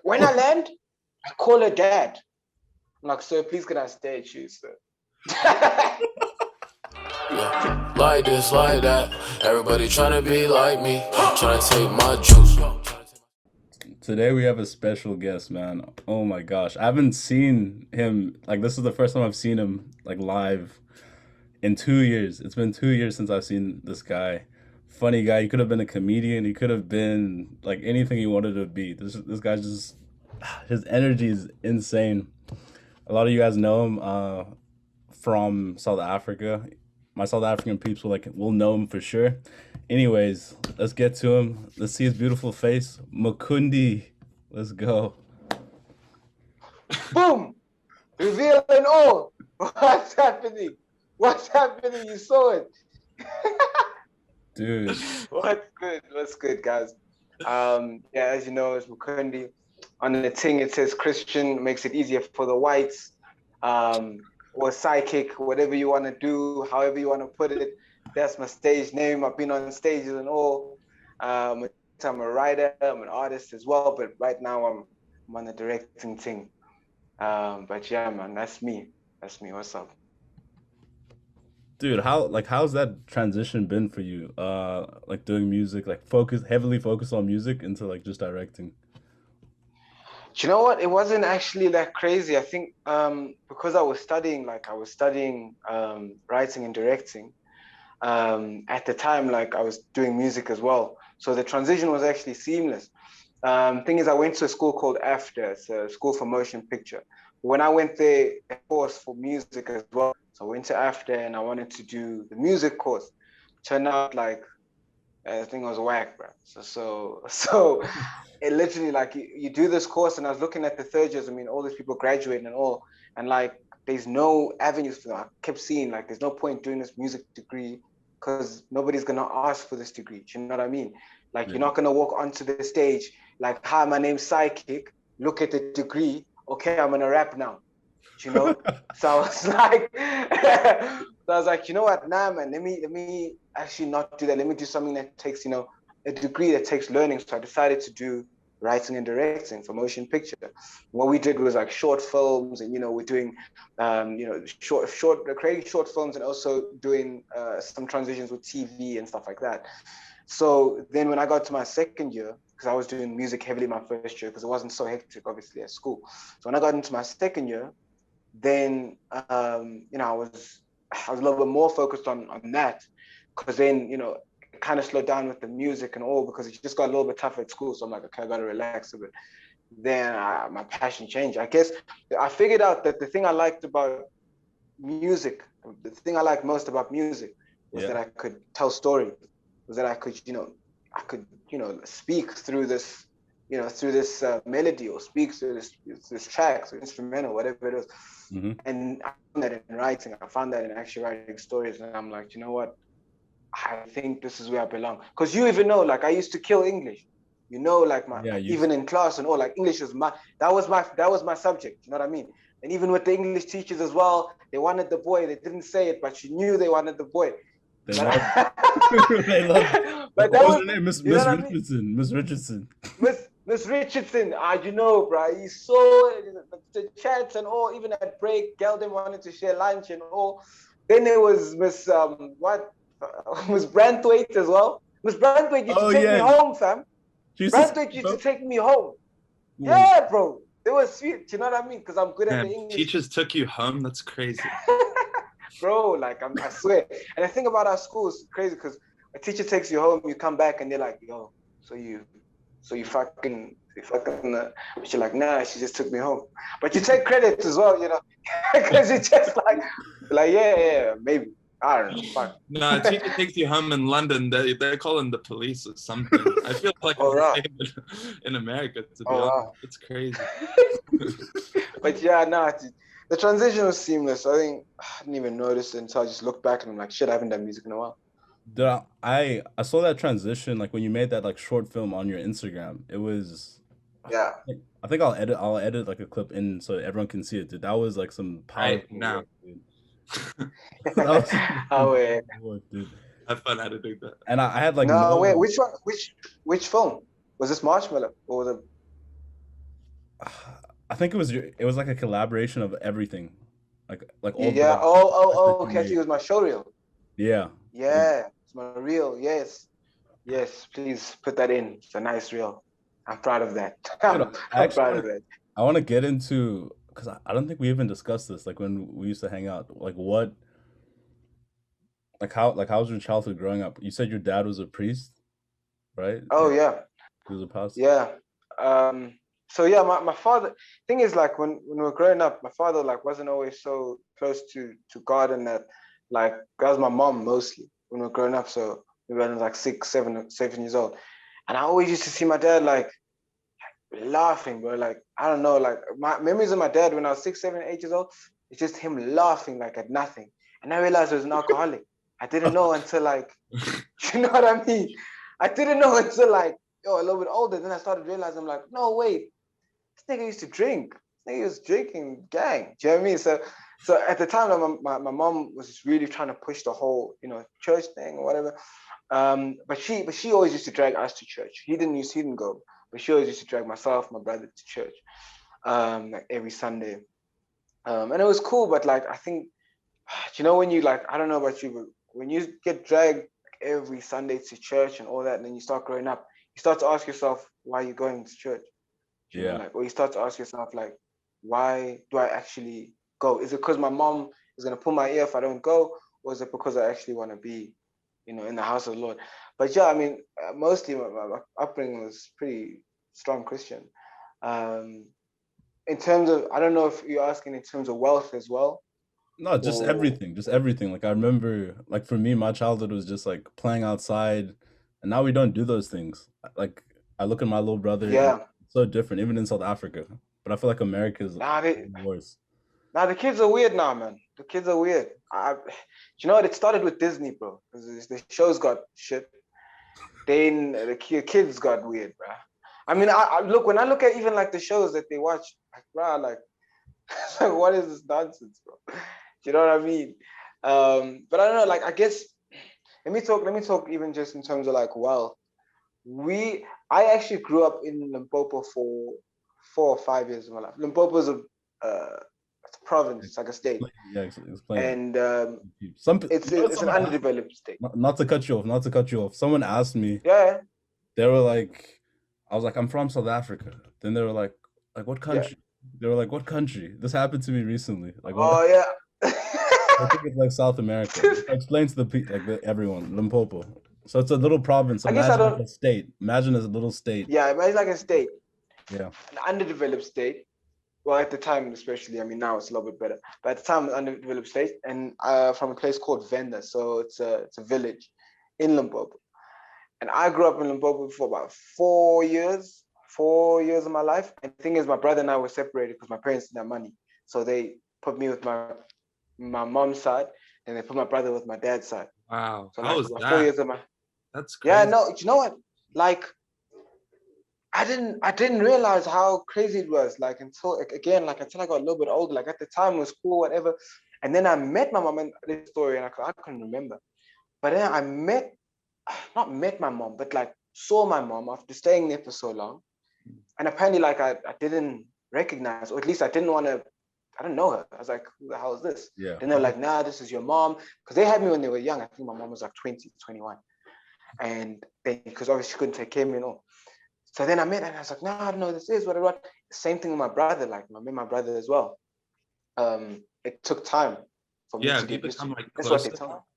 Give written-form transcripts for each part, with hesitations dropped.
When I land, I call her dad. I'm like, sir, please can I stay at you, sir? Yeah, like this, like that. Everybody trying to be like me, trying to take my juice. Today we have a special guest, man. Oh my gosh. I haven't seen him, like, this is the first time I've seen him, like, live in 2 years. It's been 2 years since I've seen this guy. Funny guy. He could have been a comedian. He could have been, like, anything he wanted to be. This guy's just, his energy is insane. A lot of you guys know him from South Africa. My South African peeps will know him for sure. Anyways, let's get to him. Let's see his beautiful face. Mukundi. Let's go. Boom! Reveal and all. What's happening? What's happening? You saw it. Dude. What's good? What's good, guys? Yeah, as you know, it's Mukundi. On the thing, it says Christian, makes it easier for the whites. Or psychic, whatever you want to do, however you want to put it. That's my stage name. I've been on stages and all. I'm a writer, I'm an artist as well, but right now I'm on the directing thing. But yeah, man, that's me. That's me. What's up? Dude, how's that transition been for you? Like doing music, like heavily focused on music into like just directing. Do you know what? It wasn't actually that crazy. I think because I was studying writing and directing. At the time, like I was doing music as well. So the transition was actually seamless. Thing is, I went to a school called AFDA, it's a school for motion picture. When I went there, a course for music as well. So I went to AFDA and I wanted to do the music course. Turned out like, the thing was whack, bro. So it literally like you do this course, and I was looking at the third years. I mean, all these people graduating and all, and like there's no avenues for them. I kept seeing like there's no point doing this music degree because nobody's gonna ask for this degree. Do you know what I mean? Like you're not gonna walk onto the stage like, "Hi, my name's Xyciic. Look at the degree. Okay, I'm gonna rap now." You know? So I was like, you know what? Nah, man. Let me actually not do that. Let me do something that takes, a degree that takes learning. So I decided to do writing and directing for motion picture. What we did was like short films, and we're doing, creating short films, and also doing some transitions with TV and stuff like that. So then when I got to my second year, because I was doing music heavily my first year, because it wasn't so hectic, obviously, at school. So when I got into my second year, then I was a little bit more focused on that, because then it kind of slowed down with the music and all, because it just got a little bit tougher at school. So I'm like, okay, I gotta relax a bit. Then my passion changed. I guess I figured out that the thing I liked about music, the thing I liked most about music was that I could tell stories, was that I could speak through this melody, or speak through this track, or instrumental, whatever it is. Mm-hmm. And I found that in writing. I found that in actually writing stories. And I'm like, you know what? I think this is where I belong. Because you even know, like I used to kill English. Like even in class and all, like English was that was my subject. You know what I mean? And even with the English teachers as well, they wanted the boy. They didn't say it, but you knew they wanted the boy. They loved but what was her name? Miss Richardson. Miss Richardson. Miss Richardson, bro. You saw the chats and all, even at break, Geldin wanted to share lunch and all. Then there was Miss Miss Branthwaite as well. Miss Branthwaite used to take me home, fam. Branthwaite used to take me home. Ooh. Yeah, bro. They were sweet. You know what I mean? Because I'm good at the English. Teachers took you home? That's crazy. Bro, like I swear. And the thing about our school is crazy, because a teacher takes you home, you come back and they're like, yo, so you fucking but you're like, nah, she just took me home. But you take credit as well, because you just like yeah, maybe. I don't know. Fuck. No, a teacher takes you home in London, they call in the police or something. I feel like in America, to be honest. It's crazy. But yeah, no, the transition was seamless. I think I didn't even notice it until I just looked back and I'm like, shit, I haven't done music in a while. Dude, I saw that transition, like when you made that like short film on your Instagram. It was I think I'll edit like a clip in so everyone can see it, dude. That was like some powerful work, dude. Work, dude. Have fun editing that. And I had like wait, which one? Which film was this? Marshmallow or I think it was like a collaboration of everything, like all Yeah. the Oh, stuff that you okay. So made. it was my showreel. Yeah, yeah. Yeah, it's my reel. Yes, yes. Please put that in. It's a nice reel. I'm proud of that. Dude, I I'm actually proud want of to that. I want to get into because I don't think we even discussed this like when we used to hang out. Like how was your childhood growing up? You said your dad was a priest, right? Oh Or yeah, he was a pastor. yeah. Um. So yeah, my father. Thing is, like when we were growing up, my father like wasn't always so close to God, and that like that was my mom mostly when we were growing up. So we were like 6, 7 years old, and I always used to see my dad like laughing, bro. Like I don't know, like my memories of my dad when I was 6, 7, 8 years old. It's just him laughing like at nothing, and I realized he was an alcoholic. I didn't know until like, you know what I mean? I didn't know until like a little bit older. Then I started realizing I'm like, no wait, this nigga used to drink. This nigga was drinking gang. Do you know what I mean? So at the time, my mom was just really trying to push the whole church thing or whatever. But she always used to drag us to church. He didn't go, but she always used to drag myself, my brother to church, like every Sunday. And it was cool. But like I think, when you like, I don't know about you, but when you get dragged every Sunday to church and all that, and then you start growing up, you start to ask yourself why you're going to church. Yeah. Like, or you start to ask yourself like, why do I actually go? Is it because my mom is gonna pull my ear if I don't go, or is it because I actually want to be, in the house of the Lord? But yeah, I mean, mostly my upbringing was pretty strong Christian. Um, in terms of, I don't know if you're asking in terms of wealth as well, No, or just everything. Like I remember, like for me, my childhood was just like playing outside, and now we don't do those things. Like I look at my little brother, and yeah. it's so different, even in South Africa. But I feel like America is Nah, worse. the kids are weird now, man. The kids are weird. You know what? It started with Disney, bro. Because the shows got shit. Then the kids got weird, bro. I mean, I look when I look at even like the shows that they watch, like, bro, like, like what is this nonsense, bro? You know what I mean? But I don't know. Like, I guess let me talk even just in terms of like wealth. I actually grew up in Limpopo for 4 or 5 years of my life. Limpopo is it's a province, it's like a state, Yeah, explain. and You know, it's an someone asked me, underdeveloped state. not to cut you off, not to cut you off. Someone asked me, Yeah, they were like, I was like, I'm from South Africa. Then they were like what yeah. country? They were like, what country? This happened to me recently. Like what? Oh yeah. I think it's like South America. Explain to everyone, Limpopo. So it's a little province. I guess I Imagine like don't. a state. Imagine as a little state. Yeah, it's like a state, Yeah. an underdeveloped state. Well, at the time, especially, I mean, now it's a little bit better. But at the time, it was underdeveloped state, and from a place called Venda. So it's a village in Limpopo. And I grew up in Limpopo for about 4 years of my life. And the thing is, my brother and I were separated because my parents didn't have money. So they put me with my mom's side, and they put my brother with my dad's side. Wow. So How like was about four that? years of my That's yeah, crazy. no, you know what? Like I didn't realize how crazy it was. Like until I got a little bit older. Like at the time it was cool, whatever. And then I met my mom in this story, and I couldn't remember. But then I not met my mom, but like saw my mom after staying there for so long. And apparently, like I didn't recognize, or at least I didn't want to. I didn't know her. I was like, who the hell is this? Yeah. Then they're like, nah, this is your mom. Because they had me when they were young. I think my mom was like 20, 21. And they, because obviously she couldn't take care of me and all. So then I met her and I was like, no, I don't know what this is, what. Same thing with my brother. Like I met my brother as well. It took time for me Yeah, to you get used to become it. like That's what they closer. tell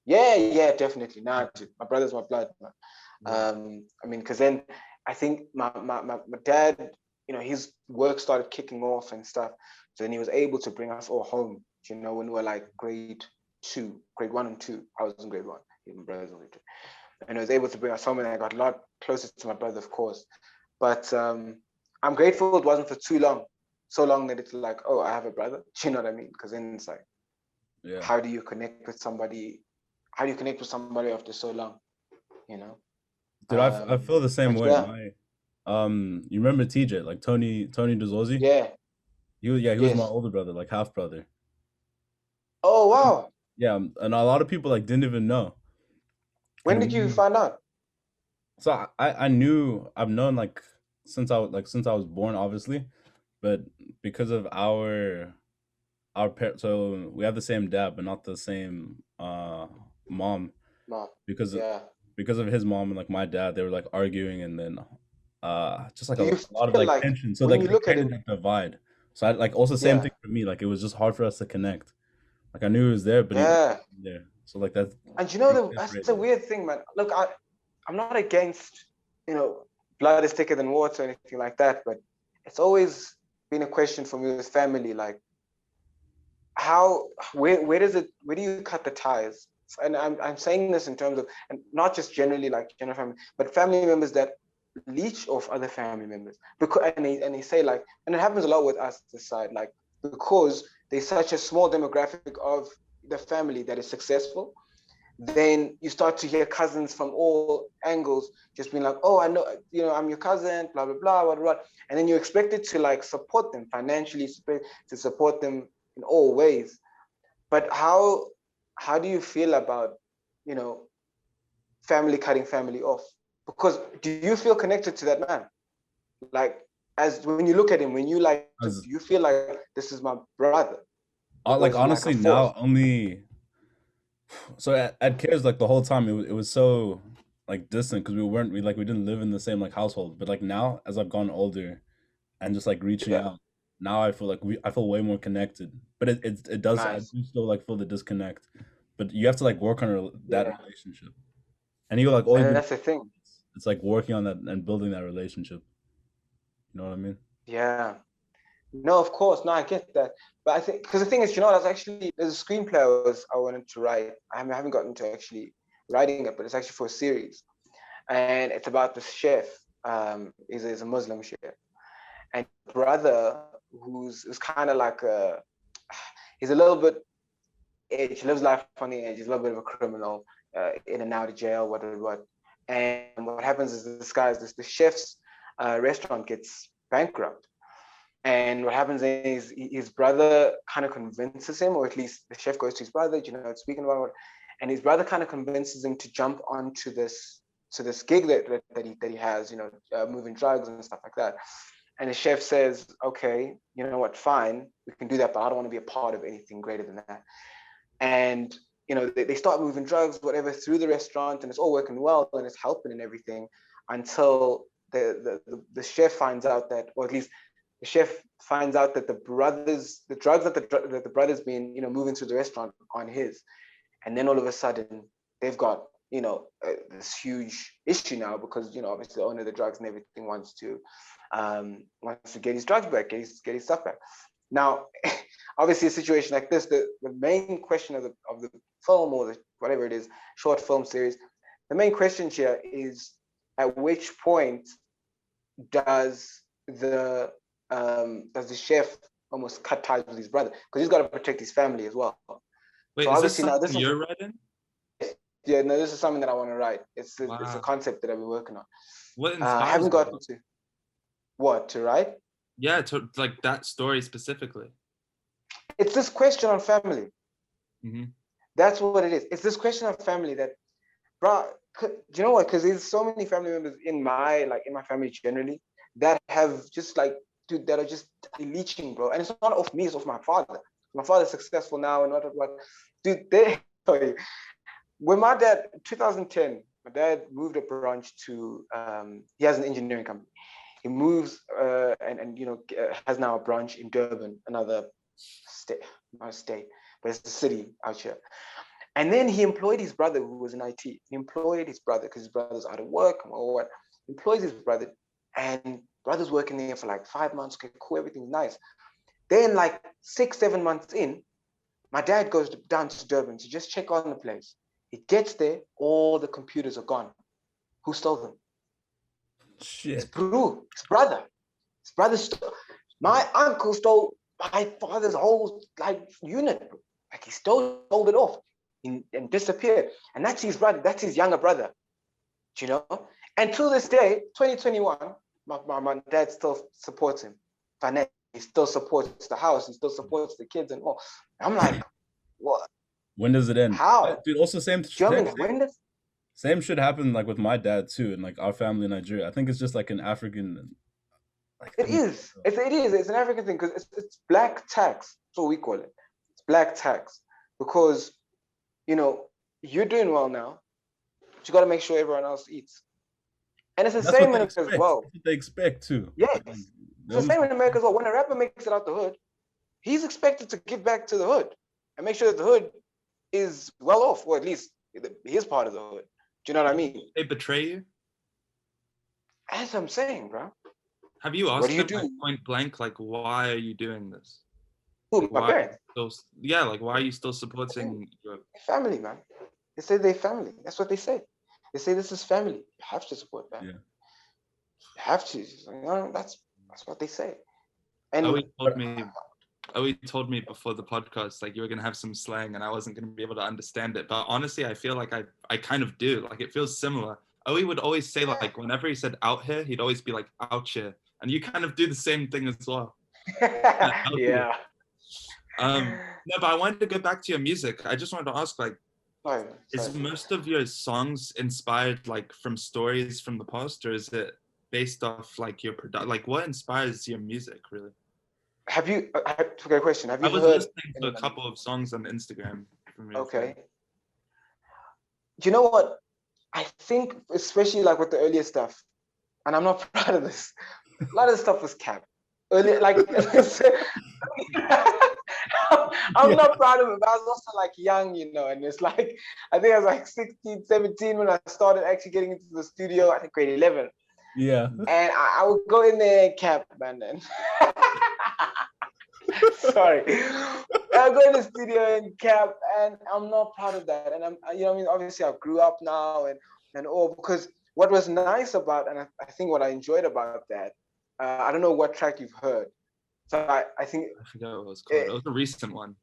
me. Yeah, definitely. Nah, dude, my brother's my blood, man. I mean, because then I think my dad, his work started kicking off and stuff. So then he was able to bring us all home, when we were like grade 1 and 2. I was in grade 1, my brother's in grade 2. And I was able to bring us home, and I got a lot closer to my brother, of course. But I'm grateful it wasn't for too long, so long that it's like, oh, I have a brother. You know what I mean? Because then it's like, Yeah. how do you connect with somebody? How do you connect with somebody after so long? You know? Dude, I feel the same But way. yeah, You remember TJ, like Tony Dezorzi? yeah, He was my yes. older brother, like half brother. Oh wow! Yeah, and a lot of people like didn't even know. When And did you find out? so I've known like since I was born, obviously, but because of so we have the same dad, but not the same mom. Mom. Because Yeah. because of his mom and like my dad, they were like arguing, and then just like Do you a lot of feel like like tension. So when like you they look at created him, that divide. So I like also same yeah, thing for me. Like it was just hard for us to connect. Like I knew he was there, but he yeah. wasn't there. So like that's And we that's the separated. weird thing, man. Look, I'm not against, blood is thicker than water or anything like that, but it's always been a question for me with family, like how where do you cut the ties? And I'm saying this in terms of, and not just generally like general family, but family members that leech off other family members, because and they say like, and it happens a lot with us this side, like because there's such a small demographic of the family that is successful, then you start to hear cousins from all angles just being like, oh, I know, I'm your cousin, blah blah blah, what, and then you're expected to like support them financially, to support them in all ways. But how do you feel about, you know family cutting family off? Because do you feel connected to that man? Like, as when you look at him, when you like, do As you feel like this is my brother, or like is it like a honestly force? now only so at Cares like the whole time it was so like distant because we didn't live in the same like household. But like now as I've gone older and just like reaching Yeah, out, now I feel like I feel way more connected. But it does I nice. do still like feel the disconnect. But you have to like work on that Yeah, relationship, and you'll like always and be. that's the thing. It's like working on that and building that relationship. You know what I mean? Yeah. No, of course. No, I get that. But I think, because the thing is, that's actually, there's a screenplay I wanted to write. I haven't gotten to actually writing it, but it's actually for a series. And it's about this chef. Is a Muslim chef. And brother, who's kind of like he's a little bit edge, he lives life on the edge. He's a little bit of a criminal, in and out of jail, what. And what happens is the chef's restaurant gets bankrupt. And what happens is his brother kind of convinces him, or at least the chef goes to his brother, speaking about it, and his brother kind of convinces him to jump onto this gig that he has, moving drugs and stuff like that. And the chef says, okay, you know what, fine, we can do that, but I don't want to be a part of anything greater than that. And they start moving drugs, whatever, through the restaurant, and it's all working well and it's helping and everything, until the chef finds out that, or at least the chef finds out that the drugs that the brothers been moving through the restaurant on his. And then all of a sudden they've got this huge issue now, because obviously the owner of the drugs and everything wants to get his drugs back, get his stuff back. Now, obviously, a situation like this, the main question of the film, or whatever it is, short film series, the main question here is, at which point does the chef almost cut ties with his brother, because he's got to protect his family as well. Wait, So is this obviously now something you're writing? yeah, no, this is something that I want to write. It's a Wow. concept that I've been working on. What I inspires haven't you? gotten to write. Yeah, to like that story specifically. It's this question on family. Mm-hmm. That's what it is. It's this question of family that, bro. Do you know what? Because there's so many family members in my family generally that have just like, dude, that are just leeching, bro. And it's not off me; it's off my father. My father's successful now, and what, dude. When my dad, 2010, my dad moved a branch to. He has an engineering company. He moves and has now a branch in Durban, another state, not a state, but it's a city out here. And then he employed his brother, who was in IT. He employed his brother because his brother's out of work or what. He employs his brother, and brother's working there for like 5 months. Okay, cool, everything's nice. Then like 6-7 months in, my dad goes down to Durban to just check on the place. He gets there, all the computers are gone. Who stole them? Shit. His brother. His brother stole. My uncle stole my father's whole unit. Like he sold it off and disappeared. And that's his brother. That's his younger brother. And to this day, 2021, my dad still supports him financially. He still supports the house. He still supports the kids and all. I'm like, what? When does it end? How? Dude, also same When shit happened like with my dad too, and like our family in Nigeria. I think it's just like an African Like, It is. It is. It's an African thing because it's black tax. That's what we call it. It's black tax because, you know, you're doing well now, but you got to make sure everyone else eats. And it's the that's what same they in as expect. well. That's what they expect too. Yes. Like, It's they the almost same in America as well. When a rapper makes it out the hood, he's expected to give back to the hood and make sure that the hood is well off, or at least his part of the hood. Do you know what I mean? They betray you. As I'm saying, bro. Have you What asked do you them like, do? point blank, like, why are you doing this? Who, Like, my why are you parents? still, like, why are you still supporting your Family, man. They say they family. That's what they say. They say this is family. You have to support that. Yeah. You have to. You know, that's what they say. And Owie told me before the podcast, like, you were gonna have some slang and I wasn't gonna be able to understand it. But honestly, I feel like I kind of do. Like, it feels similar. Owie would always say, like, whenever he said out here, he'd always be like out here. And you kind of do the same thing as well. yeah. No, but I wanted to go back to your music. I just wanted to ask, like, Sorry. is most of your songs inspired like from stories from the past, or is it based off like your like what inspires your music really? Have you? Okay, question. Have you I was heard? listening to a couple of songs on Instagram from your Okay. friend. Do you know what? I think, especially like with the earlier stuff, and I'm not proud of this. A lot of the stuff was cap. Earlier, like I'm not proud of it, but I was also like young, you know, and it's like, I think I was like 16, 17 when I started actually getting into the studio, I think grade 11. Yeah. And I would go in there and cap, man, then. Sorry. I go in the studio and cap, and I'm not proud of that. And I'm, you know, I mean, obviously I grew up now and all, because what was nice about, and I think what I enjoyed about that, I don't know what track you've heard. So I think I forgot what it was called. It was a recent one.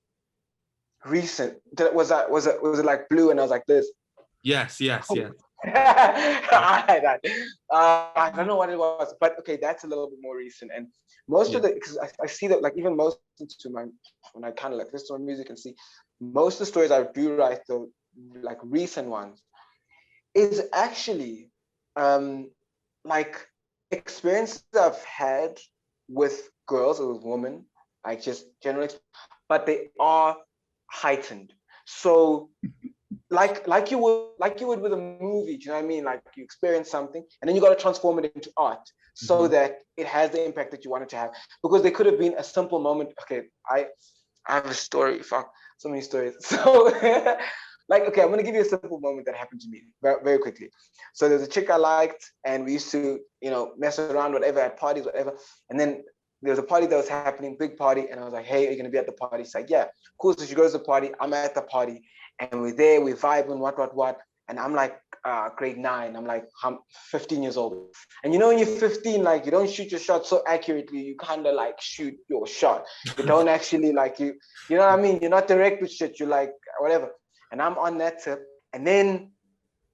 Recent. Was it like blue and I was like this? Yes. I don't know what it was, but okay, that's a little bit more recent. And most of the, because I see that, like, even most into my, when I kind of like listen to my music and see most of the stories I do write, though, like recent ones, is actually like experiences I've had with girls or with women, like just general, but they are heightened. So like you would with a movie, do you know what I mean? Like you experience something and then you got to transform it into art so that it has the impact that you want it to have. Because there could have been a simple moment. Okay, I have a story. Fuck, so many stories. So like, okay, I'm gonna give you a simple moment that happened to me very, very quickly. So there's a chick I liked, and we used to, you know, mess around, whatever, at parties, whatever. And then there was a party that was happening, big party, and I was like, hey, are you gonna be at the party? She's like, yeah, cool. So she goes to the party, I'm at the party, and we're there, we're vibing, what. And I'm like grade 9, I'm 15 years old. And you know, when you're 15, like you don't shoot your shot so accurately, you kind of like shoot your shot. You don't actually like, you know what I mean? You're not direct with shit, you're like, whatever. And I'm on that tip. And then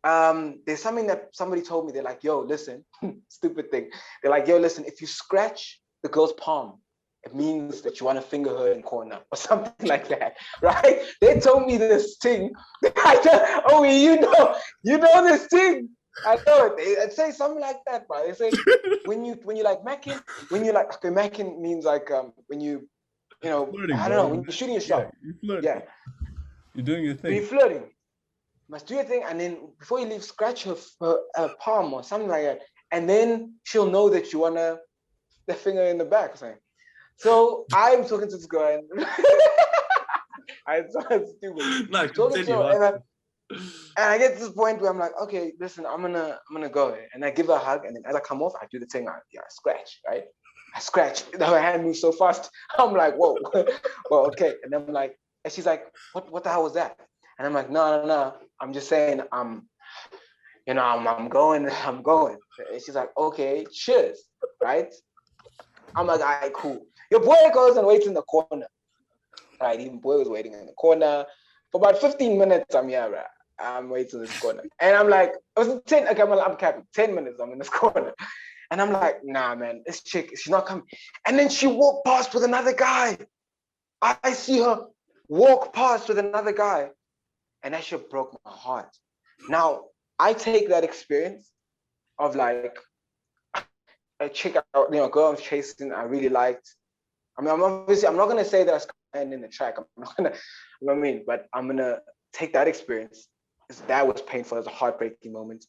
there's something that somebody told me. They're like, yo, listen, stupid thing. They're like, yo, listen, if you scratch the girl's palm, it means that you want to finger her in corner or something like that, right? They told me this thing. Oh, you know this thing. I know it. They say something like that, bro. They say when you like macking, okay, macking means like when you know, Flirting, I don't know, when you're shooting a shot. Yeah, you're flirting. Yeah. You're doing your thing. You're flirting. You must do your thing, and then before you leave, scratch her palm or something like that, and then she'll know that you wanna the finger in the back or something. So I'm talking to this girl, and I sound stupid. No, Talking to her, and I get to this point where I'm like, okay, listen, I'm gonna go, and I give her a hug, and then as I come off, I do the thing, I scratch, right? I scratch. Her hand moves so fast. I'm like, whoa, well, okay, and I'm like, and she's like, what the hell was that? And I'm like, no, I'm just saying, I'm going. And she's like, okay, cheers, right? I'm like, all right, cool. Your boy goes and waits in the corner. Right, even boy was waiting in the corner. For about 15 minutes, I'm here, right? I'm waiting in this corner. And I'm like, it was 10, okay, I'm capping. 10 minutes, I'm in this corner. And I'm like, nah, man, this chick, she's not coming. And then she walked past with another guy. I see her walk past with another guy. And that shit broke my heart. Now, I take that experience of like, a chick, a girl I was chasing, I really liked. I mean, I'm not gonna say that I was in the track. I'm not gonna, you know what I mean? But I'm gonna take that experience, that was painful, as a heartbreaking moment,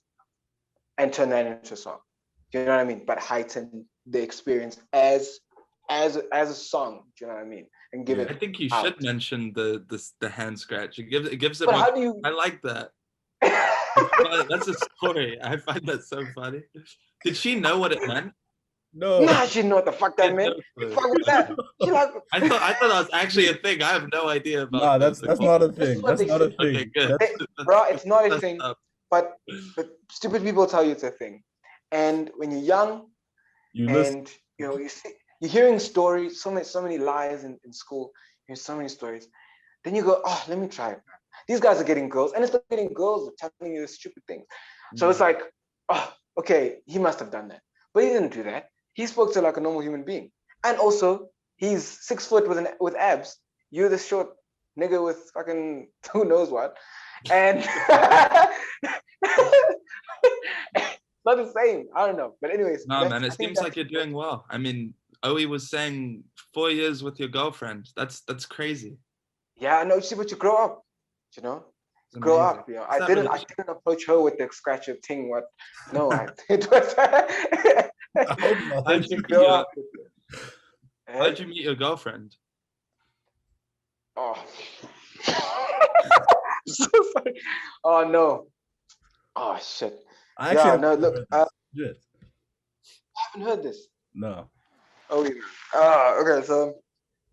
and turn that into a song. Do you know what I mean? But heighten the experience as a song. Do you know what I mean? And give Yeah. it. I think you out. should mention the hand scratch. It gives it But more. how do you? I like that. That's a story. I find that so funny. Did she know what it meant? No. Nah, she didn't know what the fuck that Yeah, meant. no clue. Fuck with that. She like. I thought that was actually a thing. I have no idea about. Nah, that's not a This thing. is what That's they not a say. thing. Okay, good. Bro, it's not a That's thing. up. But stupid people tell you it's a thing. And when you're young, You listen. and you're hearing stories, so many lies in school. You hear so many stories. Then you go, oh, let me try it. These guys are getting girls, and it's not getting girls are telling you the stupid things. So it's like, oh, okay, he must have done that. But he didn't do that. He spoke to like a normal human being. And also, he's 6 foot with abs. You're the short nigga with fucking who knows what. And not the same. I don't know. But anyways. No, man, it seems like you're doing well. I mean, Owie was saying 4 years with your girlfriend. That's crazy. Yeah, no, see, but you grow up, you know? It's Grow amazing. up, you know. What's I that didn't approach her with the scratcher thing. What? No, it was. I hope not. How'd you grow up. How'd you meet your girlfriend? Oh. So sorry. Oh no. Oh shit. I actually Yeah, no, look, I Shit. haven't heard this. No. Oh yeah. Okay, so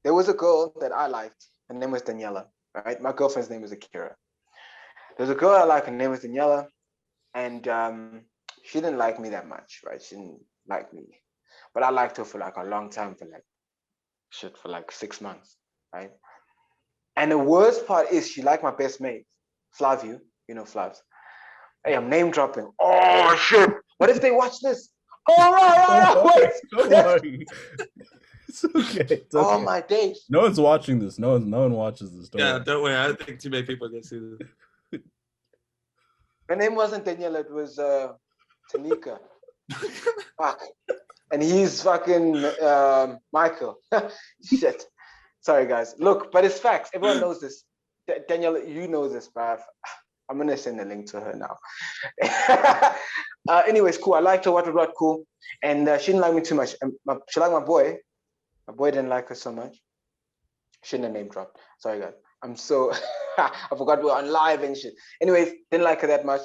there was a girl that I liked. Her name was Daniela, right? My girlfriend's name was Akira. There's a girl I like, her name was Daniela, and she didn't like me that much, right? She didn't like me. But I liked her for like a long time, for like 6 months, right? And the worst part is she liked my best mate, Flavio, you know Flavs. Hey, I'm name dropping. Oh shit! What if they watch this? Oh wait! Don't worry. It's okay. It's okay. Oh my days! No one's watching this. No one watches this. Yeah, don't worry. I don't think too many people are gonna see this. Her name wasn't Daniela, it was Tanika. Fuck. And he's fucking Michael. Shit. Sorry, guys. Look, but it's facts. Everyone knows this. Daniela, you know this, bruv. I'm gonna send a link to her now. Anyways, cool. I liked her. What, cool. And she didn't like me too much. She liked my boy. My boy didn't like her so much. Shouldn't have name dropped. Sorry, guys. I'm so I forgot we're on live and shit. Anyways, didn't like her that much.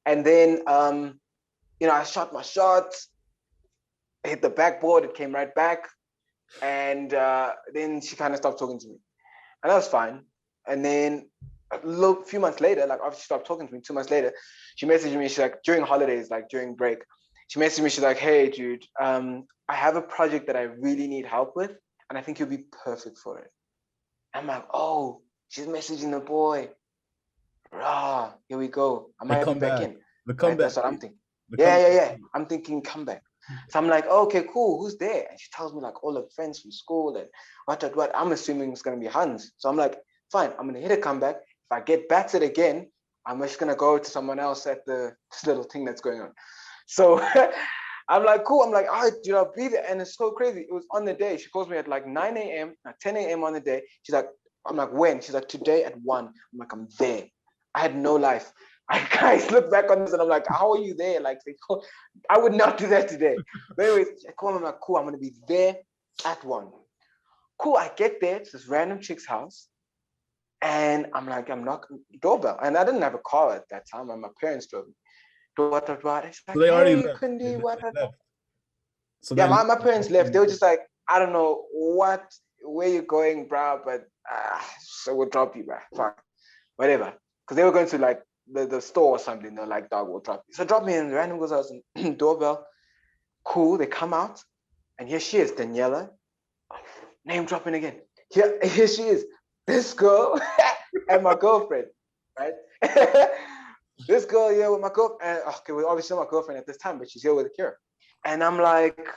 And then I shot my shot, hit the backboard, it came right back. And then she kind of stopped talking to me. And that was fine. And then a few months later, like after she stopped talking to me, 2 months later, she messaged me. She's like, during holidays, like during break, she messaged me. She's like, hey, dude, I have a project that I really need help with, and I think you'll be perfect for it. I'm like, oh, she's messaging the boy. Rah, here we go. I might have to back in. The comeback. That's what I'm thinking. Yeah. I'm thinking comeback. So I'm like, oh, okay, cool. Who's there? And she tells me like all her friends from school and what. I'm assuming it's gonna be Hans. So I'm like, fine. I'm gonna hit a comeback. If I get battered again, I'm just gonna go to someone else at this little thing that's going on. So I'm like, cool. I'm like, all right, dude, I'll be there. And it's so crazy. It was on the day. She calls me at like 9 a.m., 10 a.m. on the day. She's like, I'm like, when? She's like, today at 1. I'm like, I'm there. I had no life. I guys look back on this and I'm like, how are you there? Like, I would not do that today. But anyways, I'm like, cool, I'm gonna be there at 1. Cool, I get there to this random chick's house. And I'm like, I'm knocking doorbell. And I didn't have a car at that time. And my parents drove me. What? Like, So they already hey, left. Kundi, what? So yeah, my parents left. They were just like, I don't know where you going, bro, but so we'll drop you, bro. Fuck, whatever. Because they were going to like the store or something. They're like, dog, we'll drop you. So drop me in the random goes out and doorbell. Cool. They come out, and here she is, Daniela. Name dropping again. Here she is. This girl and my girlfriend, right? This girl here with my girlfriend. Okay, well, obviously my girlfriend at this time, but she's here with Akira. And I'm like,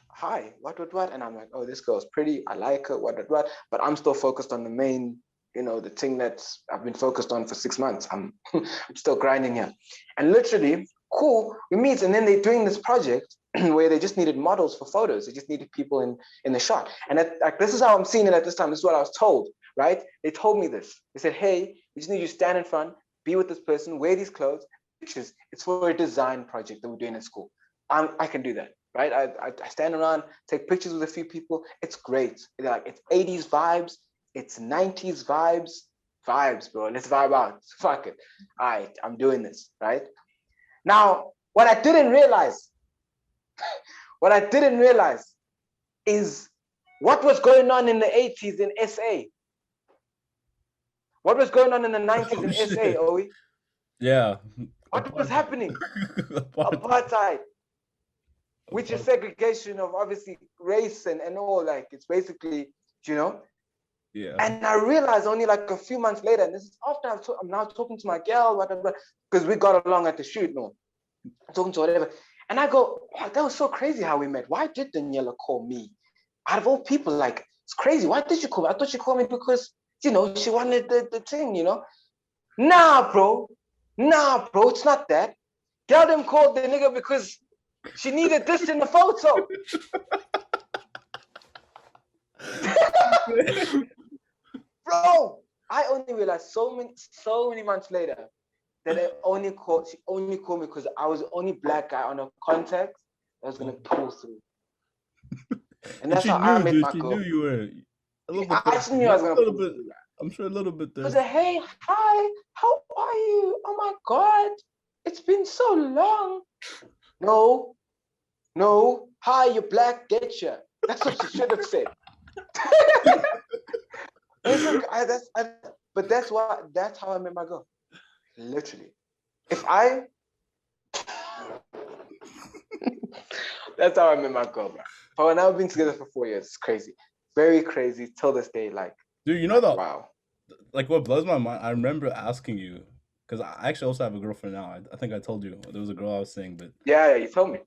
hi, what? And I'm like, oh, this girl's pretty. I like her, what. But I'm still focused on the main, the thing that I've been focused on for 6 months. I'm still grinding here. And literally, cool, we meet, and then they're doing this project where they just needed models for photos. They just needed people in the shot. And like, this is how I'm seeing it at this time. This is what I was told, right? They told me this. They said, hey, we just need you to stand in front, be with this person, wear these clothes, pictures. It's for a design project that we're doing in school. I can do that, right? I stand around, take pictures with a few people. It's great. Like, it's 80s vibes. It's 90s vibes, bro. Let's vibe out. Fuck it. All right, I'm doing this, right? Now, what I didn't realize is what was going on in the 80s in SA. What was going on in the 90s in SA, Owie? Yeah. What was happening? Apartheid. Apartheid, which is segregation of obviously race and all. Like, it's basically, you know. Yeah. And I realized only like a few months later, and this is after I'm now talking to my girl, whatever, because we got along at the shoot, no, I'm talking to whatever. And I go, oh, that was so crazy how we met. Why did Daniela call me? Out of all people, like, it's crazy. Why did you call me? I thought she called me because, you know, she wanted the thing, you know. Nah, bro, it's not that. Girl them called the nigga because she needed this in the photo. Bro, I only realized so many months later that she only called me because I was the only black guy on a contact that was gonna pull through. And that's how I met my girl. She knew you were a little bit. I just knew I was gonna pull through. I'm sure a little bit there. I was like, hey, hi, how are you? Oh my God, it's been so long. No, hi, you black getcha. That's what she should have said. But that's how I met my girl. Literally. That's how I met my girl, bro. But when I've been together for 4 years, it's crazy. Very crazy till this day. Like, dude, you know that? Wow. Like, what blows my mind, I remember asking you, because I actually also have a girlfriend now. I think I told you there was a girl I was seeing, but yeah, you told me.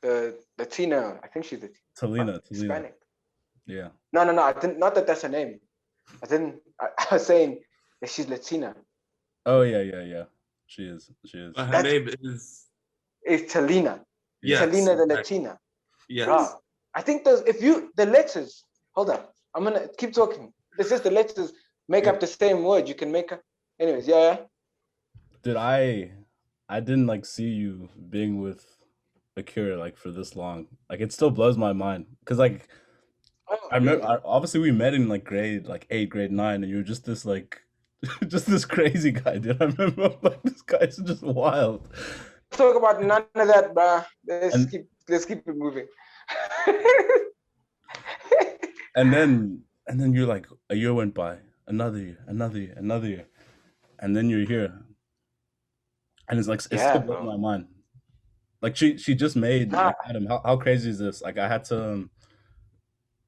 The Latina, I think she's the Talina. Hispanic. Yeah. No, I didn't. Not that that's her name. I was saying that she's Latina. Oh yeah. She is. Her name is. It's Talina. Yes, Talina the exactly. Latina. Yes. Wow. I think the letters. Hold on. I'm gonna keep talking. It's just the letters make up the same word. You can make up. Anyways, yeah. Dude, I didn't like see you being with Akira like for this long. Like, it still blows my mind because like I remember obviously we met in like grade 8, grade 9, and you were just this like just this crazy guy, dude. I remember like this guy's just wild. Talk about none of that, bro. Let's keep it moving. and then you're like, a year went by, another year, and then you're here, and it's like it still blows my mind. Like, she just made like, Adam. How crazy is this? Like, I had to.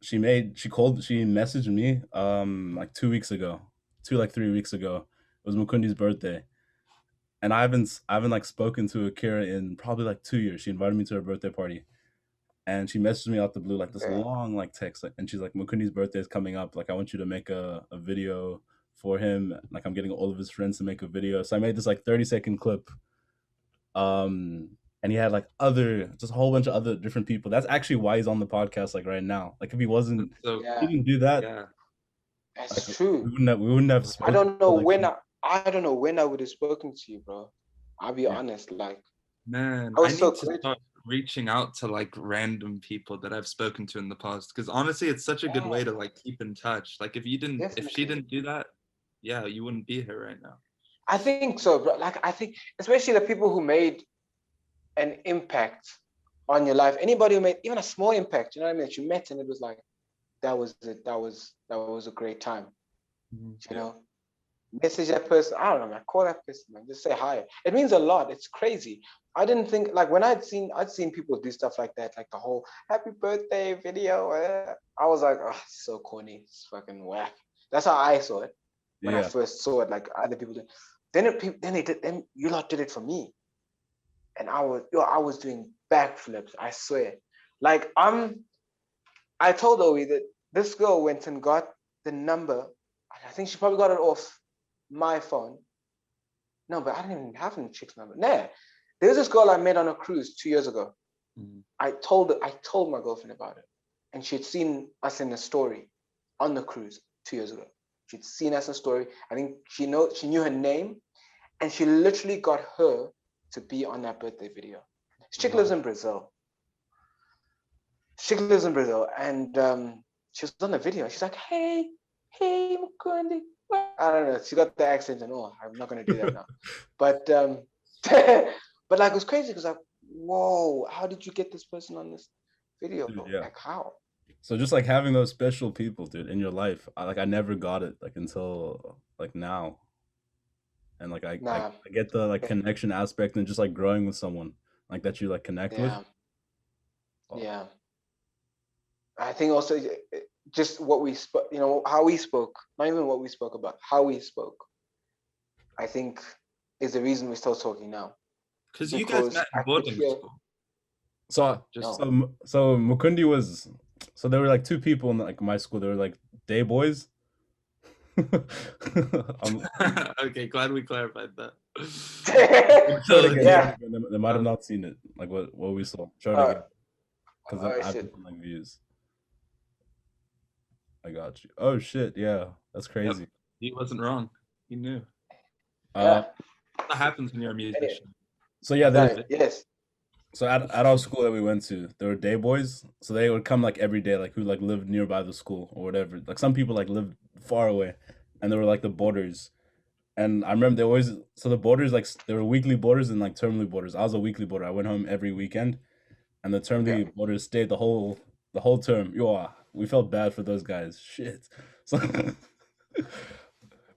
She messaged me like 2 weeks ago, 3 weeks ago. It was Mukundi's birthday, and I haven't like spoken to Akira in probably like 2 years. She invited me to her birthday party, and she messaged me out the blue like this long like text, like, and she's like, Mukundi's birthday is coming up. Like, I want you to make a video for him. Like, I'm getting all of his friends to make a video. So I made this like 30-second clip. And he had like just a whole bunch of other different people. That's actually why he's on the podcast like right now. Like, if he wasn't, he didn't do that. Yeah, that's true. We wouldn't have spoken. I don't know when I would have spoken to you, bro. I'll be honest, like, man, I need to start reaching out to like random people that I've spoken to in the past, because honestly, it's such a good way to like keep in touch. Like, if she didn't do that, yeah, you wouldn't be here right now. I think so, bro. Like, I think especially the people who made an impact on your life. Anybody who made even a small impact, you know what I mean? That you met and it was like, that was a great time. Mm-hmm. You know, message that person. I don't know, man. Call that person, man. Just say hi. It means a lot. It's crazy. I didn't think, like, when I'd seen people do stuff like that, like the whole happy birthday video. I was like, oh, it's so corny. It's fucking whack. That's how I saw it when I first saw it. Like, other people did. Then you lot did it for me. And I was doing backflips, I swear. Like, I told Owie that this girl went and got the number. I think she probably got it off my phone. No, but I didn't even have any chick's number. Nah. There's this girl I met on a cruise 2 years ago. Mm. I told my girlfriend about it, and she'd seen us in a story on the cruise 2 years ago. She'd seen us in a story. I think she knew her name, and she literally got her to be on that birthday video. This chick lives in Brazil. And she was on the video. She's like, hey, Mukundi. I don't know. She got the accent and all. I'm not going to do that now. But but like, it was crazy because like, whoa, how did you get this person on this video? Dude, yeah. Like, how? So just like having those special people, dude, in your life, I never got it like until like now. And like I get the like connection aspect and just like growing with someone like that you like connect with. Oh. Yeah. I think also just what we spoke, you know, how we spoke, not even what we spoke about, how we spoke, I think is the reason we're still talking now. Because you guys met in boarding school. So Mukundi was, so there were like two people in like my school. They were like day boys. Okay, glad we clarified that. Yeah. They might have not seen it, like what we saw. Show it again. Because I have different like views. I got you. Oh shit, yeah. That's crazy. Yep. He wasn't wrong. He knew. That happens when you're a musician. So yeah, yes. So at our school that we went to, there were day boys. So they would come like every day, like who like lived nearby the school or whatever. Like some people like lived far away, and they were like the boarders. And I remember the boarders, like there were weekly boarders and like termly boarders. I was a weekly boarder. I went home every weekend, and the termly boarders stayed the whole term. We felt bad for those guys. Shit. So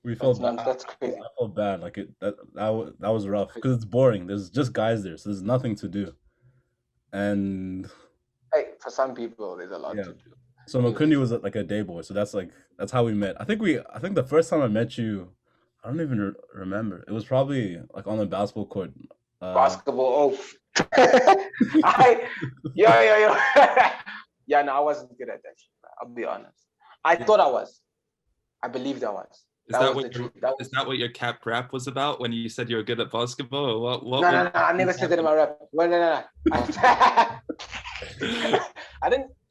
we felt bad. That's crazy. I felt bad. Like that was rough because it's boring. There's just guys there, so there's nothing to do. And hey, for some people, there's a lot to do. So Mukundi was like a day boy. So that's how we met. I think the first time I met you, I don't even remember. It was probably like on the basketball court. Basketball. Yeah, no, I wasn't good at that shit, I'll be honest. I thought I was. I believed I was. Is that what your cap rap was about when you said you were good at basketball? Or what? No, I never said that in my rap. Well, no.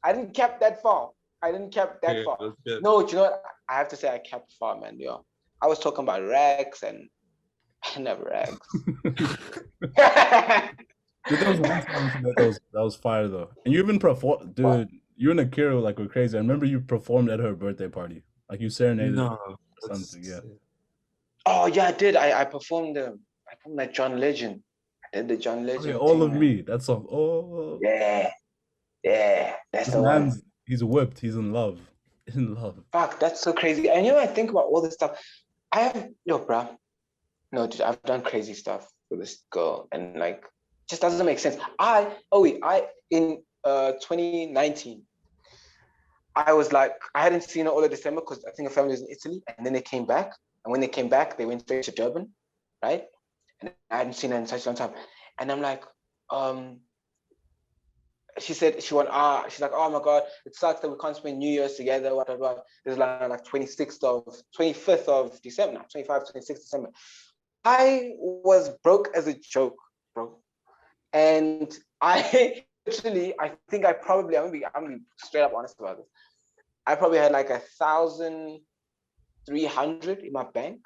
I didn't cap that far. No, you know what? I have to say I capped far, man. Yo, I was talking about rags and never rags. Dude, there was one time that was fire though, and you even performed, dude. What? You and Akira like were crazy. I remember you performed at her birthday party, like you serenaded or something. Yeah. Oh yeah, I did. I performed. I performed at John Legend. I did the John Legend. Okay, all of me. That song. Oh. Yeah. That's the one. He's whipped. He's in love. Fuck, that's so crazy. And you know, I think about all this stuff. Bro. No, dude, I've done crazy stuff for this girl, and like, just doesn't make sense. In 2019, I was like, I hadn't seen her all of December because I think her family was in Italy, and then they came back, and when they came back, they went straight to Durban, right? And I hadn't seen her in such a long time, and I'm like, she said she's like, oh my God, it sucks that we can't spend New Year's together. What? There's like 25th of December now, 26th December. I was broke as a joke, bro. And I literally, I'm gonna be straight up honest about this. I probably had like 1,300 in my bank.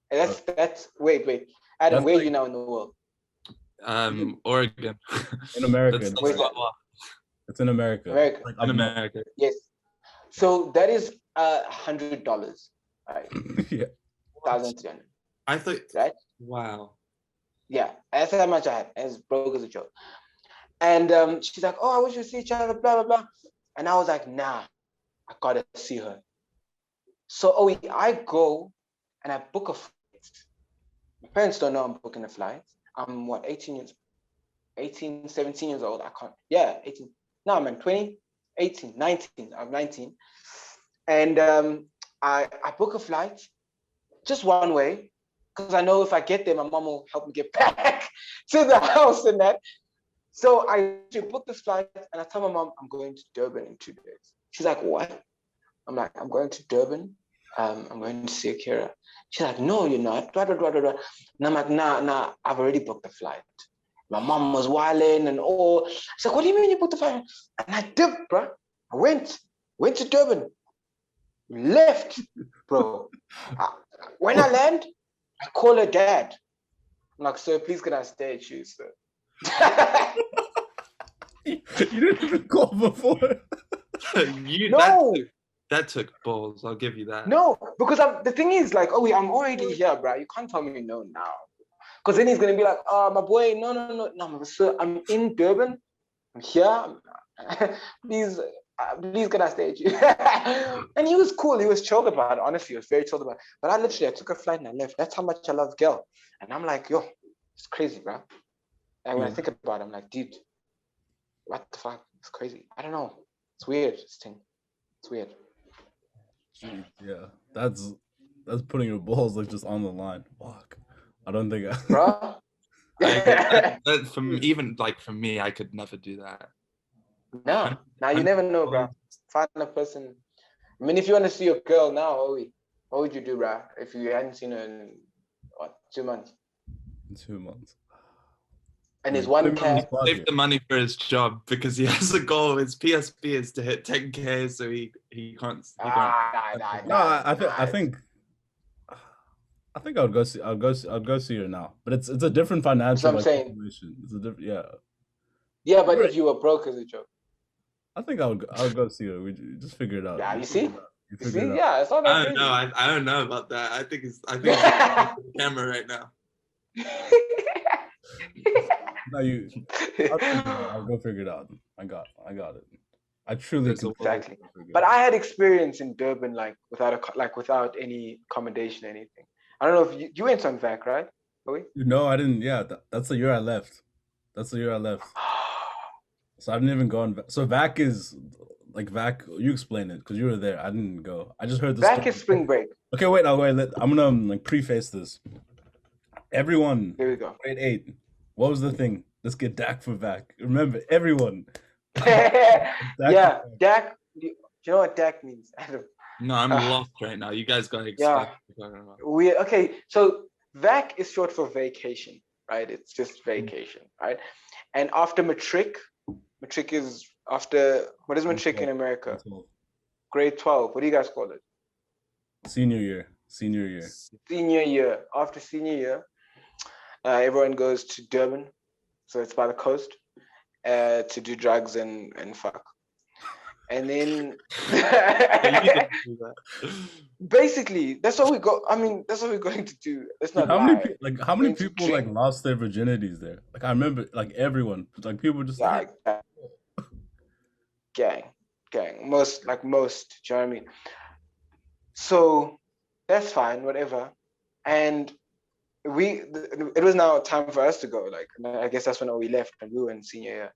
And that's wait. Adam, where are you now in the world? Oregon. In America. It's in America. Like, in America. Yes. So that is $100, right? Yeah. 1,300. I thought. Right. Wow. Yeah, that's how much I had. As broke as a joke. And she's like, "Oh, I wish we see each other." Blah blah blah. And I was like, "Nah, I gotta see her." So I go and I book a flight. My parents don't know I'm booking a flight. I'm 17 years old. I can't. Yeah, 18. No, I'm 20, 18, 19. I'm 19. And I book a flight just one way, because I know if I get there, my mom will help me get back to the house and that. So I booked this flight and I tell my mom I'm going to Durban in 2 days. She's like, "What?" I'm like, "I'm going to Durban. I'm going to see Akira." She's like, "No, you're not." And I'm like, nah, I've already booked the flight. My mom was wilding and all. I said, what do you mean you put the fire? And I dipped, bro. I went to Durban, left, bro. When I land, I call her dad. I'm like, sir, please can I stay at you, sir? You didn't even call before. No. That took balls. I'll give you that. No, because the thing is, like, oh, I'm already here, bro. You can't tell me no now. Because then he's going to be like, oh, my boy, no, sir, I'm in Durban. I'm here. Please can I stay at you? And he was cool. He was chilled about it. Honestly, he was very chilled about it. But I took a flight and I left. That's how much I love girl. And I'm like, yo, it's crazy, bro. And when I think about it, I'm like, dude, what the fuck? It's crazy. I don't know. It's weird, this thing. It's weird. Jeez, yeah, that's putting your balls like just on the line. Fuck. I don't think Bro. For me, I could never do that. No. Now you never know, bro. Find a person. I mean, if you want to see your girl now, what would you do, bro? If you hadn't seen her in 2 months? 2 months. And his one cat. Save the money for his job because he has a goal. His PSP is to hit 10K, so he can't. I think I would go see her now, but it's a different financial situation. It's a different, yeah. Yeah, but if you were broke as a joke, I think I would go see her. We just figure it out. Yeah, you see? Yeah, it's not that crazy. I don't know about that. I think it's the camera right now. No, I'll go figure it out. I got it. I truly exactly. But I had experience in Durban, without any accommodation or anything. I don't know if you went on VAC, right? No, I didn't. Yeah, that's the year I left. So I didn't even go on VAC. So VAC is like VAC. You explain it because you were there. I didn't go. I just heard this. VAC is spring break. Okay, wait. I'm gonna preface this. Everyone. Here we go. Grade 8. What was the thing? Let's get DAC for VAC. Remember, everyone. Yeah, DAC. Do you know what DAC means, Adam? No, I'm lost right now. You guys got to explain. Yeah. Okay, so VAC is short for vacation, right? It's just vacation, right? And after matric is after, what is matric in America? Grade 12. What do you guys call it? Senior year. After senior year, everyone goes to Durban, so it's by the coast, to do drugs and fuck. And then basically that's what we go. I mean, that's what we're going to do. It's not how many people lost their virginities there? Like I remember, everyone, people just gang. Most. Do you know what I mean? So that's fine, whatever. And it was now time for us to go. I guess that's when we left and we were in senior year.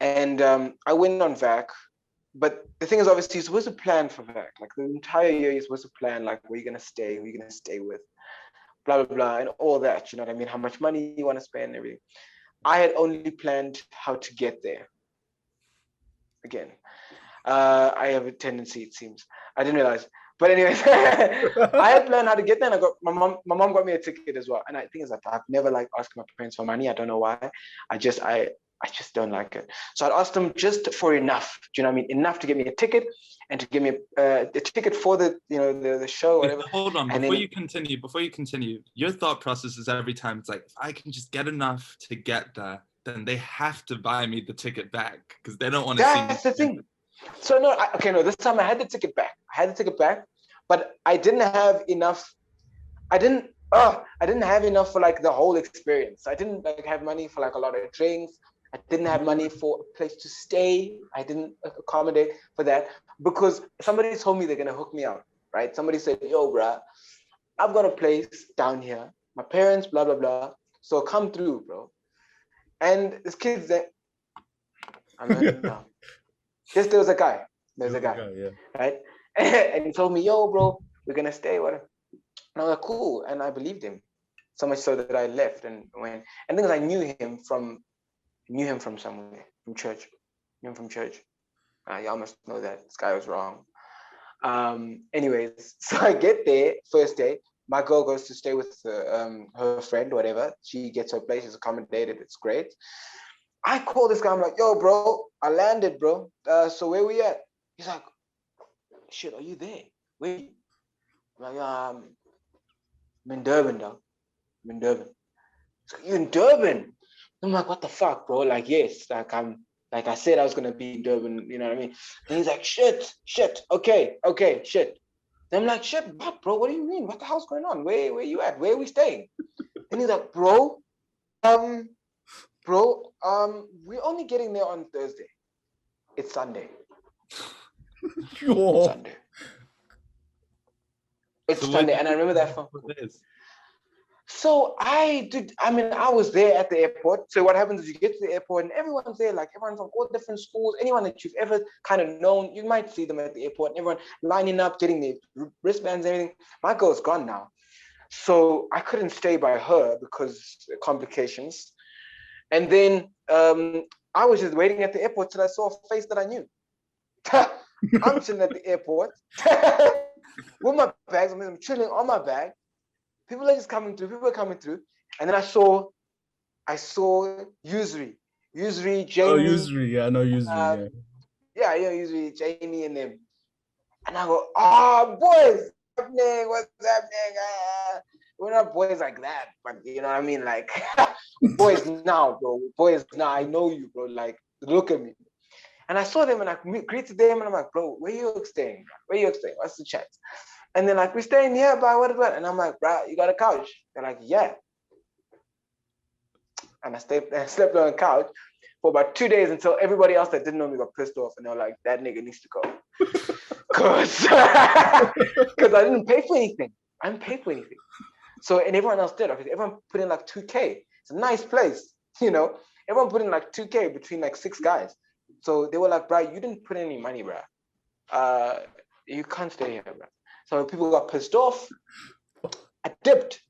And I went on VAC. But the thing is, obviously, you're supposed to plan for VAC. The entire year, you're supposed to plan, where you're going to stay, who you're going to stay with, blah, blah, blah, and all that. You know what I mean? How much money you want to spend and everything. I had only planned how to get there. Again, I have a tendency, it seems. I didn't realize. But anyways, I had planned how to get there, and I got my mom got me a ticket as well. And the thing is that I've never asked my parents for money. I don't know why. I just don't like it. So I asked them just for enough. Do you know what I mean? Enough to get me a ticket and to give me a ticket for the show, whatever. Hold on, before you continue, your thought process is every time it's like, if I can just get enough to get there, then they have to buy me the ticket back because they don't want to see me. That's the thing. So this time I had the ticket back, but I didn't have enough. I didn't have enough for the whole experience. I didn't have money for a lot of drinks. I didn't have money for a place to stay. I didn't accommodate for that because somebody told me they're gonna hook me up, right? Somebody said, yo, bruh, I've got a place down here. My parents, blah, blah, blah. So come through, bro. And this kid's there. I'm like, no. Just there was a guy. Right? And he told me, yo, bro, we're gonna stay, whatever. And I was like, cool. And I believed him. So much so that I left and went. And things I knew him from somewhere, from church. Y'all must know that this guy was wrong. Anyways, so I get there first day. My girl goes to stay with her friend, whatever. She gets her place, she's accommodated, it's great. I call this guy, I'm like, yo, bro, I landed, bro. So where we at? He's like, shit, are you there? Where you? I'm like, I'm in Durban, dog. I'm in Durban. He's like, you in Durban? I'm like, what the fuck, bro? Like, yes, like I said I was gonna be in Durban, you know what I mean? And he's like, shit, okay, shit. And I'm like, shit, what, bro? What do you mean? What the hell's going on? Where you at? Where are we staying? And he's like, bro, we're only getting there on Thursday. It's Sunday. It's Sunday. It's So Sunday, and I remember that phone call. So I was there at the airport. So what happens is you get to the airport and everyone's there, like everyone's from all different schools, anyone that you've ever kind of known, you might see them at the airport, and everyone lining up, getting their wristbands and everything. My girl's gone now. So I couldn't stay by her because complications. And then I was just waiting at the airport till I saw a face that I knew. I'm chilling at the airport with my bags. I'm chilling on my bag. People are just coming through. And then I saw Xyciic, Jamie. Oh, Xyciic. Yeah, I know Xyciic. Yeah, Xyciic, Jamie, and them. And I go, boys, what's happening? We're not boys like that, but you know what I mean? Like, boys now, bro. Boys now. I know you, bro. Like, look at me. And I saw them and I greeted them and I'm like, bro, where you staying? What's the chat? And they're like, we're staying here by what? And I'm like, bro, you got a couch? They're like, yeah. And I slept on a couch for about 2 days until everybody else that didn't know me got pissed off. And they were like, that nigga needs to go. Because I didn't pay for anything. I didn't pay for anything. So, and everyone else did. Okay, everyone put in like 2K. It's a nice place, you know. Everyone put in like 2K between like 6 guys. So they were like, bro, you didn't put in any money, bro. You can't stay here, bro. So people got pissed off. I dipped.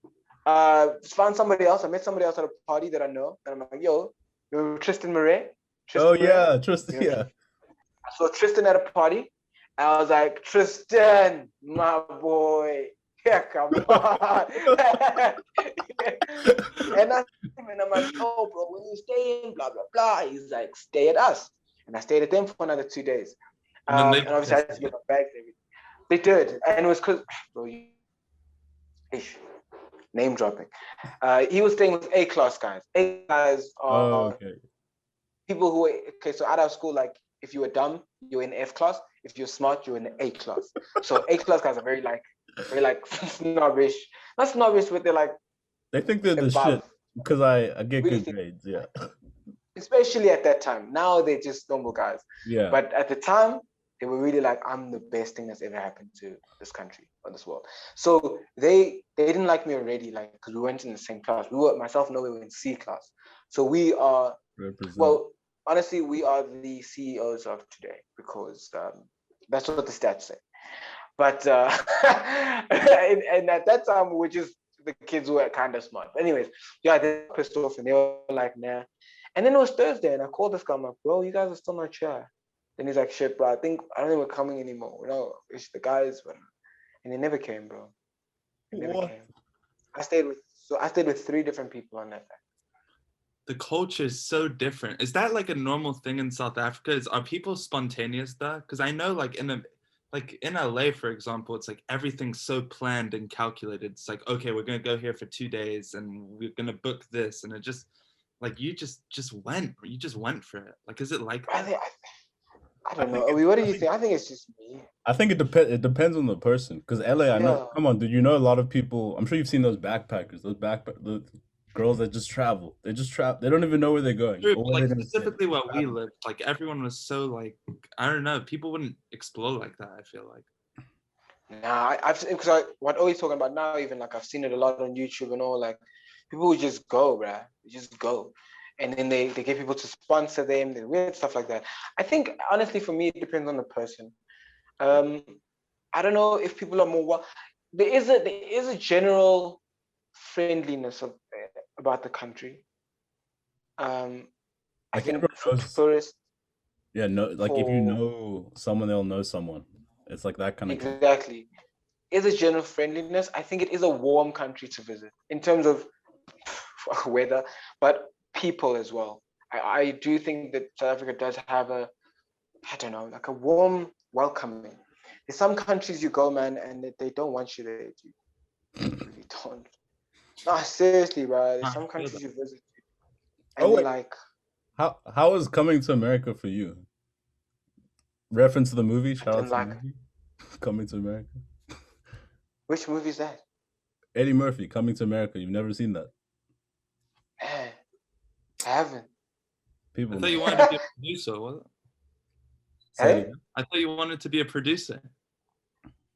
Found somebody else. I met somebody else at a party that I know. And I'm like, yo, you're Tristan Murray? Yeah, Tristan, yeah. I saw Tristan at a party. I was like, Tristan, my boy. Yeah, come on. And I'm like, oh, bro, when you stay in, blah, blah, blah. He's like, stay at us. And I stayed at them for another 2 days. And obviously I had to get my bags and everything. They did. And it was because, bro, name dropping. He was staying with A-class guys. A-class are people who are, so out of school, like, if you were dumb, you were in F class. If you're smart, you're in the A class. So A-class guys are very snobbish. Not snobbish, but they're like, they think they're the shit because I get good grades, yeah. Especially at that time. Now they're just normal guys. Yeah. But at the time, they were really like, I'm the best thing that's ever happened to this country or this world. So they didn't like me already, like, because we weren't in the same class. We were in C class. So we are, well, honestly, we are the CEOs of today because that's what the stats say. But and at that time, we were just the kids who were kind of smart. But anyways, yeah, they were pissed off and they were like, nah. And then it was Thursday, and I called this guy. I'm like, bro, you guys are still not here. Then he's like, shit, bro, I don't think we're coming anymore. You know, it's the guys, but and they never came, bro. They never came. I stayed with 3 different people on that day. The culture is so different. Is that like a normal thing in South Africa? Are people spontaneous there? Because I know like in LA, for example, it's like everything's so planned and calculated. It's like, okay, we're gonna go here for 2 days and we're gonna book this, and it just like you just went for it. Like, is it like that? I don't know. What do you think? I think it's just me. I think it depends on the person. Because LA, I know. Come on, did you know a lot of people? I'm sure you've seen those backpackers, the girls that just travel. They just travel. They don't even know where they're going. True, like specifically where we lived, like everyone was so like, I don't know. People wouldn't explore like that. I feel like. Nah, because what always talking about now, even like I've seen it a lot on YouTube and all. Like people would just go, bruh. Just go. And then they get people to sponsor them, and weird stuff like that. I think, honestly, for me, it depends on the person. I don't know if people are more... There is a general friendliness about the country. I think for tourists... Yeah, no, like if you know someone, they'll know someone. It's like that kind of... Exactly. is a general friendliness. I think it is a warm country to visit in terms of weather, but people as well. I do think that South Africa does have a, I don't know, like a warm welcoming. There's some countries you go, man, and they don't want you there. They really don't. No, seriously, bro. There's some countries you visit, and they're like, how is Coming to America for you? Reference to the movie. Shout out to the movie. Coming to America. Which movie is that? Eddie Murphy, Coming to America. You've never seen that? I haven't. I thought you wanted to be a producer, was it? Hey? I thought you wanted to be a producer.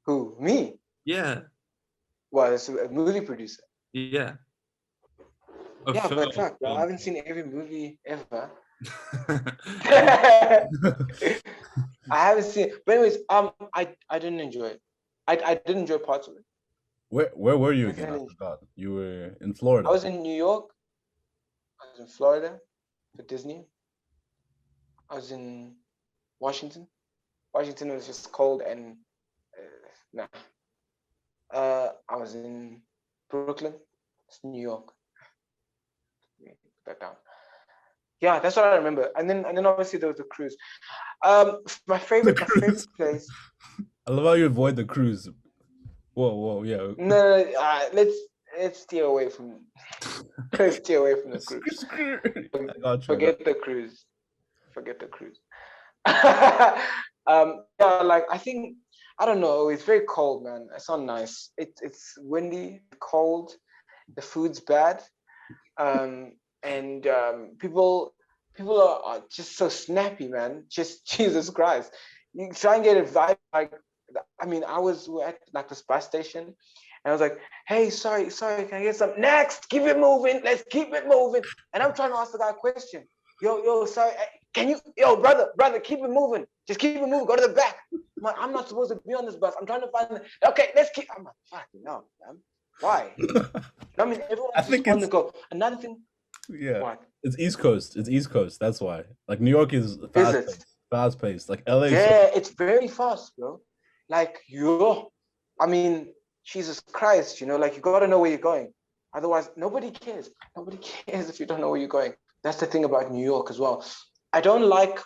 Who? Me? Yeah. Well, it's a movie producer. Yeah. Yeah, but fuck, bro. I haven't seen every movie ever. I haven't seen it. But anyways, I didn't enjoy it. I didn't enjoy parts of it. Where were you again? I forgot. You were in Florida. I was in New York. I was in Florida for Disney. I was in Washington. Washington was just cold and nah. I was in Brooklyn. It's New York. Put that down. Yeah, that's what I remember. And then obviously there was the cruise. My favorite place. I love how you avoid the cruise. Whoa, yeah. No, let's steer away from. Let's steer away from the cruise. Forget the cruise. Yeah, like I think I don't know. It's very cold, man. It's not nice. It's windy, cold. The food's bad, and people are just so snappy, man. Just Jesus Christ. You try and get a vibe like. I mean, we're at like this bus station, and I was like, "Hey, sorry, can I get some next? Keep it moving. Let's keep it moving." And I'm trying to ask the guy a question. Yo, sorry, can you, brother, keep it moving. Just keep it moving. Go to the back. I'm not supposed to be on this bus. I'm trying to find. Okay, let's keep. I'm like, fucking no, man. Why? I mean, everyone just wants to go. Another thing. Yeah. What? It's East Coast. That's why. Like New York is fast paced. Like LA. Yeah, it's very fast, bro. Like I mean, Jesus Christ, like you gotta know where you're going. Otherwise, nobody cares. Nobody cares if you don't know where you're going. That's the thing about New York as well. I don't like,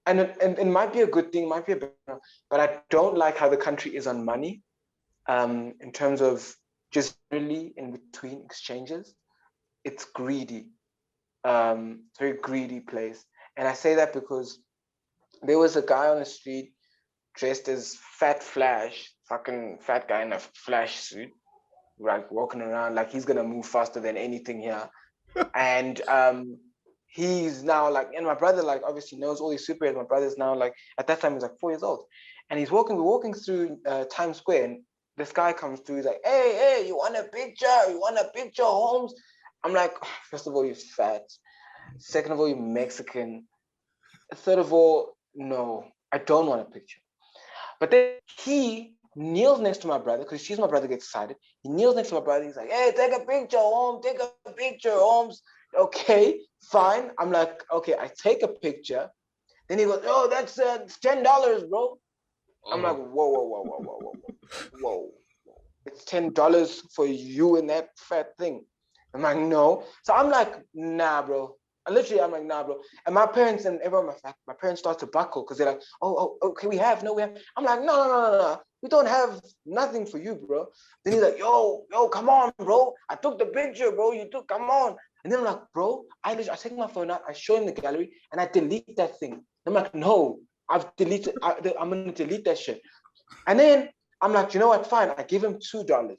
and it might be a good thing, might be a bad, but I don't like how the country is on money, in terms of just really in between exchanges. It's greedy, very greedy place. And I say that because there was a guy on the street dressed as Fat Flash, fucking fat guy in a Flash suit, like walking around like he's gonna move faster than anything here. And he's now like, and my brother like obviously knows all these superheroes. My brother's now like, at that time he was like 4 years old, and we're walking through Times Square, and this guy comes through. He's like, hey, you want a picture? Holmes? I'm like, first of all, you're fat. Second of all, you're Mexican. Third of all, no, I don't want a picture. But then he kneels next to my brother because he sees my brother get excited. He kneels next to my brother. He's like, hey, take a picture, Holmes. Okay, fine. I'm like, okay, I take a picture. Then he goes, oh, that's $10, bro. I'm like, whoa. It's $10 for you and that fat thing. I'm like, no. So I'm like, nah, bro. I'm like, nah, bro. And my parents and everyone, my parents start to buckle because they're like, oh, okay, we have. I'm like, no. We don't have nothing for you, bro. Then he's like, yo, come on, bro. I took the picture, bro. Come on. And then I'm like, bro, I take my phone out, I show him the gallery, and I delete that thing. I'm like, no, I'm going to delete that shit. And then I'm like, you know what, fine. I give him $2.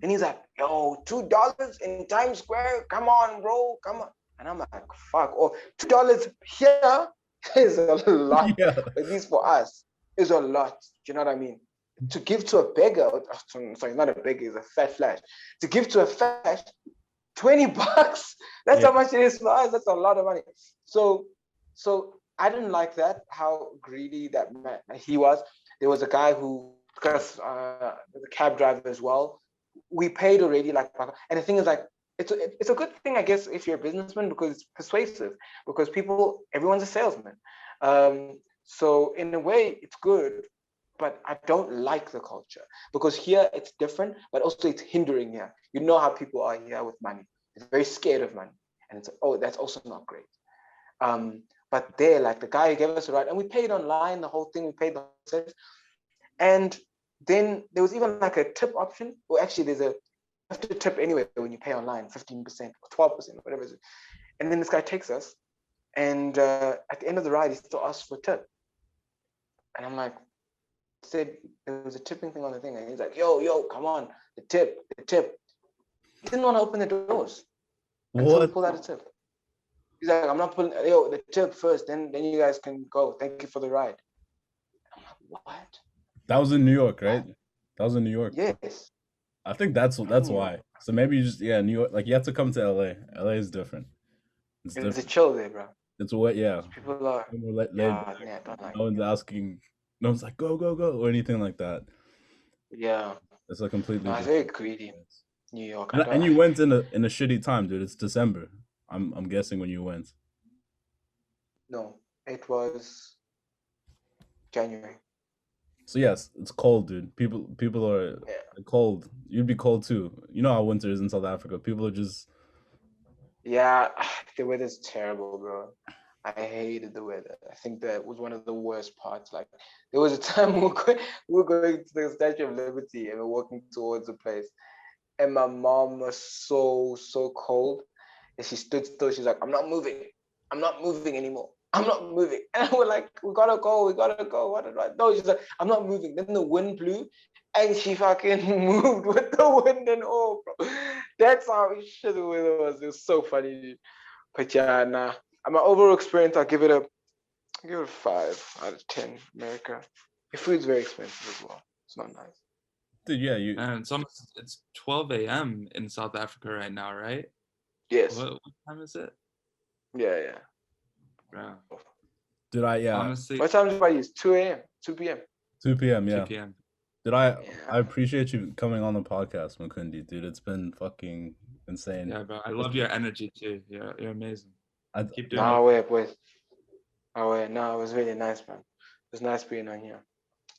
And he's like, yo, $2 in Times Square? Come on, bro, come on. And I'm like, fuck, $2 here is a lot. Yeah. At least for us, is a lot. Do you know what I mean? To give to a beggar, sorry, not a beggar, it's a fat flash. To give to a flash, $20, that's how much it is for us. That's a lot of money. So I didn't like that, how greedy that man he was. There was a guy who, because the cab driver as well, we paid already, like, and the thing is like, it's a good thing, I guess, if you're a businessman, because it's persuasive, because everyone's a salesman. So in a way, it's good. but I don't like the culture because here it's different, but also it's hindering here. You know how people are here with money. They're very scared of money. And it's, oh, that's also not great. But there, like the guy gave us a ride and we paid online, the whole thing, we paid the whole set. And then there was even like a tip option. Well, actually, you have to tip anyway when you pay online, 15% or 12%, whatever it is. And then this guy takes us, and at the end of the ride, he still asks for a tip. And I'm like, said there was a tipping thing on the thing, and he's like, yo, come on, the tip. He didn't want to open the doors until we pulled out a tip. He's like, I'm not pulling, the tip first, then you guys can go. Thank you for the ride. I'm like, what? That was in New York, right? That was in New York. Yes. I think that's why. So maybe you just New York. Like you have to come to LA. LA is different. It's a chill there, bro. It's what, People are. No one's asking. No one's like go or anything like that. Yeah. It's a completely. It's very greedy. New York. And you went in a shitty time, dude. It's December. I'm guessing when you went. No, it was January. So yes, it's cold, dude. People are cold. You'd be cold too. You know how winter is in South Africa. People are just. Yeah, the weather's terrible, bro. I hated the weather. I think that was one of the worst parts. Like there was a time we were going to the Statue of Liberty and we're walking towards the place, and my mom was so cold, and she stood still. She's like, I'm not moving anymore. I'm not moving. And we're like, we gotta go. What did I? No, she's like, I'm not moving. Then the wind blew and she fucking moved with the wind and all, bro. That's how shit the weather was. It was so funny, dude. But yeah, nah. My overall experience, I'll give it a 5 out of 10. America. Your food's very expensive as well. It's not nice. Dude, yeah, And it's 12 a.m. in South Africa right now, right? Yes. What time is it? Yeah. Bro. Did I? Yeah. Honestly. What time did I use? 2 a.m. 2 p.m. 2 p.m. Yeah. 2 p.m. Did I? Yeah. I appreciate you coming on the podcast, Mukundi, dude. It's been fucking insane. Yeah, bro. I love your energy too. You're amazing. Keep doing it. Wait. No, it was really nice, man. It was nice being on here.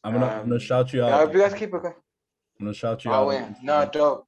I'm gonna shout you out. I hope you guys keep it going. I'm gonna shout you out. No, dope.